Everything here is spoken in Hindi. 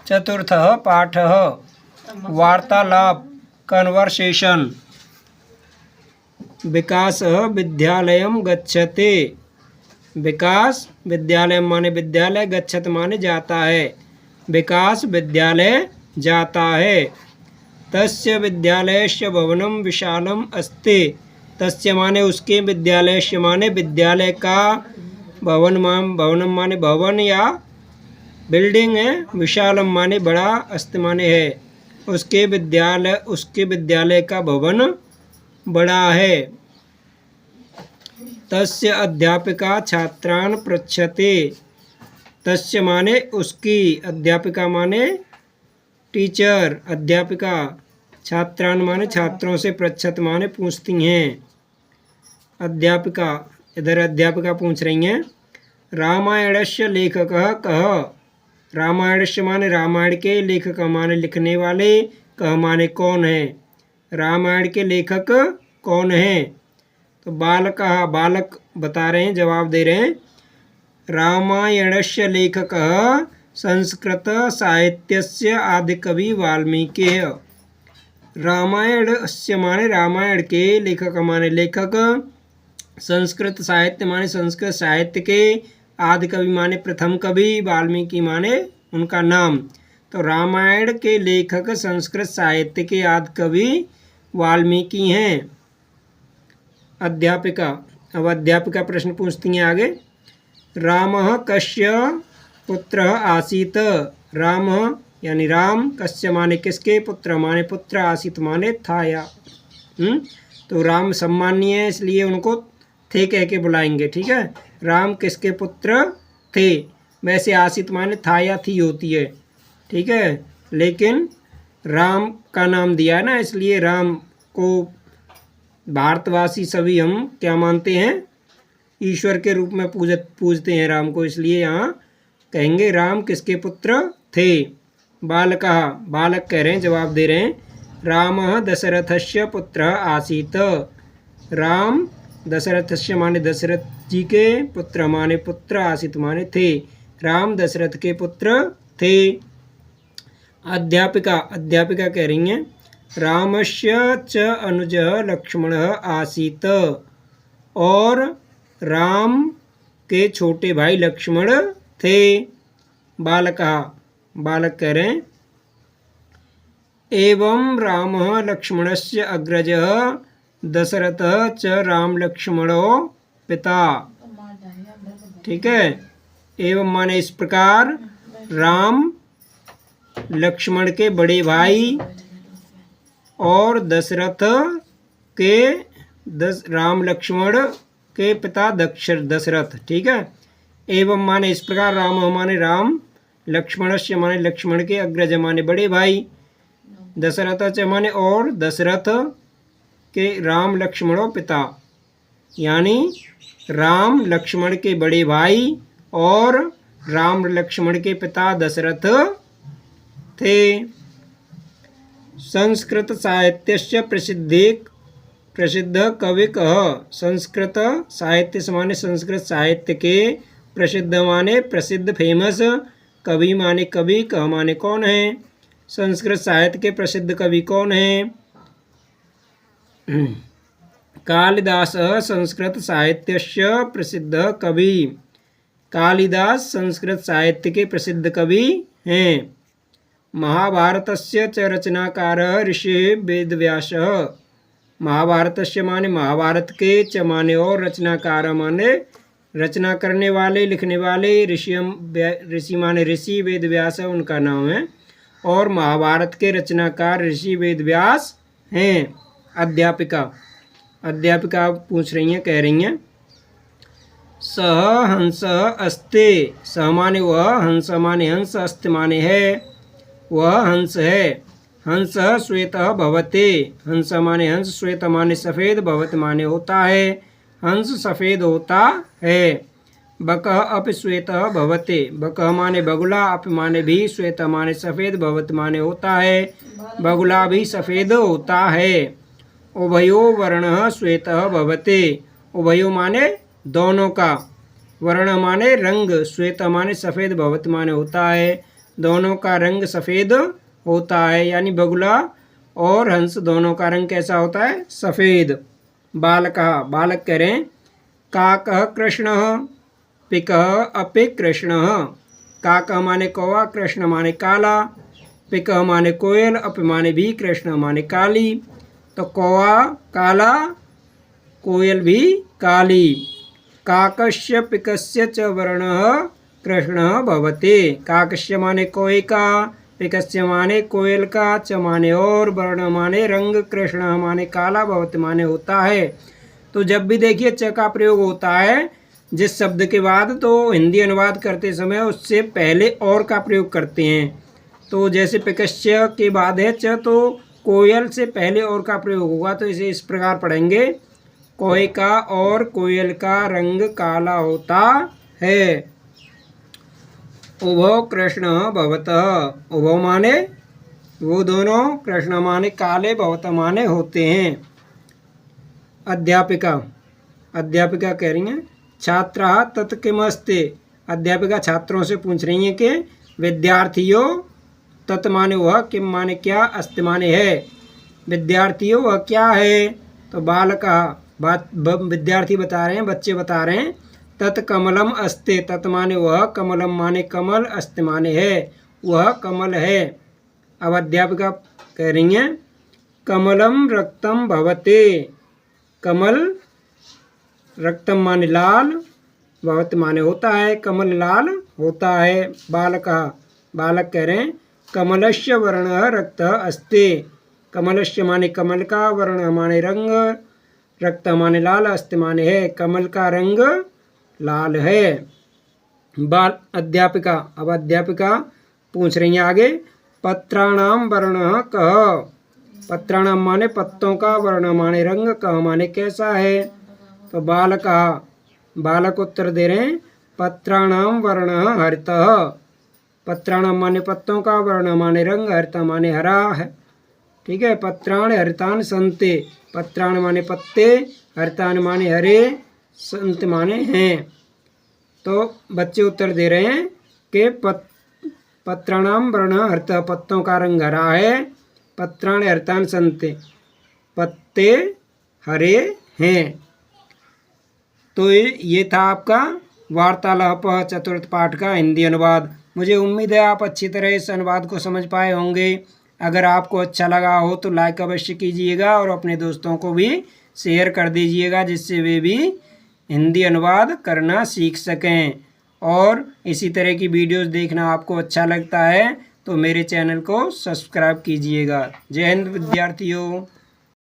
चतुर्थः पाठः वार्तालाप कन्वर्सेशन। विकासः विद्यालयं गच्छति। विकास विद्यालय माने विद्यालय, गच्छत माने जाता है। विकास विद्यालय जाता है। तस्य विद्यालयस्य भवनं विशालम् अस्ति। तस्य माने उसके, विद्यालयस्य माने विद्यालय का, भवनं माने भवन या बिल्डिंग है, विशालम माने बड़ा, अस्ति माने है। उसके विद्यालय का भवन बड़ा है। तस्य अध्यापिका छात्रान् पृच्छति। तस्य माने उसकी, अध्यापिका माने टीचर, अध्यापिका, छात्रान् माने छात्रों से, पृच्छत माने पूछती हैं। अध्यापिका, इधर अध्यापिका पूछ रही हैं। रामायणस्य लेखकः कः। रामायणस्य माने रामायण के, लेखक माने लिखने वाले, कः माने कौन है। रामायण के लेखक कौन है। तो बालकः, बालक बता रहे हैं, जवाब दे रहे हैं। रामायणस्य लेखकः संस्कृत साहित्यस्य आदिकवि वाल्मीकिः। रामायणस्य माने रामायण के, लेखक माने लेखक, संस्कृत साहित्य माने संस्कृत साहित्य के, आदिकवि माने प्रथम कवि, वाल्मीकि माने उनका नाम। तो रामायण के लेखक संस्कृत साहित्य के आदिकवि वाल्मीकि हैं। अध्यापिका, अब अध्यापिका प्रश्न पूछती हैं आगे। रामः कस्य पुत्रः आसीत्। रामः यानी राम, कस्य माने किसके, पुत्र माने पुत्र, आसीत् माने था या। तो राम सम्मानीय है, इसलिए उनको थे कह के बुलाएंगे, ठीक है। राम किसके पुत्र थे। वैसे आसित माने था या थी होती है, ठीक है, लेकिन राम का नाम दिया है ना, इसलिए राम को भारतवासी सभी हम क्या मानते हैं, ईश्वर के रूप में पूजते हैं राम को, इसलिए यहाँ कहेंगे राम किसके पुत्र थे। बालकः, बालक कह रहे हैं, जवाब दे रहे हैं। रामः दशरथस्य पुत्रः आसीत्। राम दशरथस्य माने दशरथ जी के, पुत्र माने पुत्र, आसित माने थे। राम दशरथ के पुत्र थे। अध्यापिका, अध्यापिका कह रही हैं। रामस्य च अनुजः लक्ष्मणः आसीत्। और राम के छोटे भाई लक्ष्मण थे। बालकः, बालक कह रहे हैं। एवं रामः लक्ष्मणस्य अग्रजः दशरथः च राम लक्ष्मणो पिता। ठीक है। एवं माने इस प्रकार, राम लक्ष्मण के बड़े भाई और दशरथ के राम लक्ष्मण के पिता दशरथ, ठीक है। एवं माने इस प्रकार, राम माने राम, लक्ष्मणस्य माने लक्ष्मण के, अग्रज माने बड़े भाई, दशरथ च माने और, दशरथ के राम लक्ष्मणों पिता, यानी राम लक्ष्मण के बड़े भाई और राम लक्ष्मण के पिता दशरथ थे। संस्कृत साहित्यस्य प्रसिद्ध कवि कः। संस्कृत साहित्य से माने संस्कृत साहित्य के, प्रसिद्ध माने प्रसिद्ध, फेमस, कवि माने कवि, कः माने कौन है। संस्कृत साहित्य के प्रसिद्ध कवि कौन है। कालिदास संस्कृत साहित्यस्य प्रसिद्ध कवि। कालिदास संस्कृत साहित्य के प्रसिद्ध कवि हैं। महाभारतस्य च रचनाकारः ऋषिः वेदव्यासः। महाभारतस्य माने महाभारत के, च माने और, रचनाकार माने रचना करने वाले, लिखने वाले, ऋषि माने ऋषि, वेदव्यास उनका नाम है, और महाभारत के रचनाकार ऋषि वेदव्यास हैं। अध्यापिका, अध्यापिका पूछ रही हैं, कह रही हैं। सः हंसः अस्ति। सः माने वह, हंस माने हंस, अस्ति माने है, वह हंस है। हंसः श्वेतः भवति। हंस माने हंस, श्वेत माने सफ़ेद, भवति माने होता है, हंस सफ़ेद होता है। बकः अपि श्वेतः भवति। बकः माने बगुला, अपि माने भी, श्वेत माने सफ़ेद, भवति माने होता है, बगुला भी सफ़ेद होता है। उभयो वर्णः श्वेतः भवति। उभयो माने दोनों का, वर्ण माने रंग, श्वेत माने सफ़ेद, भवति माने होता है, दोनों का रंग सफ़ेद होता है, यानी बगुला और हंस दोनों का रंग कैसा होता है? सफ़ेद। बालकः, बालक कह रहे हैं काकः कृष्णः पिकः अपि कृष्णः। काकः माने कौवा, कृष्ण माने काला, पिकः माने कोयल, अपि माने भी, कृष्ण माने काली। तो कौवा काला, कोयल भी काली। काकस्य पिकस्य च वर्णः कृष्णः भवति। काकस्य माने कौवे का, पिकस्य माने कोयल का, च माने और, वर्ण माने रंग, कृष्ण माने काला, भवति माने होता है। तो जब भी देखिए च का प्रयोग होता है जिस शब्द के बाद, तो हिंदी अनुवाद करते समय उससे पहले और का प्रयोग करते हैं। तो जैसे पिकस्य के बाद है च, तो कोयल से पहले और का प्रयोग होगा। तो इसे इस प्रकार पढ़ेंगे, कौवे का और कोयल का रंग काला होता है। उभौ कृष्ण भवतः, उभौ माने वो दोनों, कृष्ण माने काले, भवतः माने होते हैं। अध्यापिका, अध्यापिका कह रही हैं छात्रा तत् किमस्ति। अध्यापिका छात्रों से पूछ रही हैं कि विद्यार्थियों, तत् माने वह, किम माने क्या, अस्ति माने है। विद्यार्थियों वह क्या है? तो बालका, विद्यार्थी बता रहे हैं, बच्चे बता रहे हैं तत् कमलम अस्ति। तत् माने वह, कमलम माने कमल, अस्ति माने है, वह कमल है। अब अध्यापिका कह रही हैं कमलम रक्तम भवते। कमल, रक्तम माने लाल, भवत माने होता है, कमल लाल होता है। बालका, बालक कह रहे हैं कमलस्य वर्णः रक्तः अस्ति। कमलस्य माने कमल का, वर्ण माने रंग, रक्त माने लाल, अस्ति माने है, कमल का रंग लाल है। अध्यापिका, अब अध्यापिका पूछ रही हैं आगे पत्राणाम वर्णः कः। पत्राणाम माने पत्तों का, वर्ण माने रंग, कः माने कैसा है। तो बालका, बालक उत्तर दे रहे हैं पत्राणाम वर्णः हरितः। पत्राणाम माने पत्तों का, वर्ण माने रंग, हरितः माने हरा है। ठीक है, पत्राण हरितान संते। पत्राण माने पत्ते, हरितान माने हरे, संत माने हैं। तो बच्चे उत्तर दे रहे हैं कि पत्राणाम वर्ण हरितः, पत्तों का रंग हरा है। पत्राण हरितान संते, पत्ते हरे हैं। तो ये था आपका वार्तालाप चतुर्थ पाठ का हिंदी अनुवाद। मुझे उम्मीद है आप अच्छी तरह इस अनुवाद को समझ पाए होंगे। अगर आपको अच्छा लगा हो तो लाइक अवश्य कीजिएगा और अपने दोस्तों को भी शेयर कर दीजिएगा, जिससे वे भी हिंदी अनुवाद करना सीख सकें। और इसी तरह की वीडियोस देखना आपको अच्छा लगता है तो मेरे चैनल को सब्सक्राइब कीजिएगा। जय हिंद विद्यार्थियों।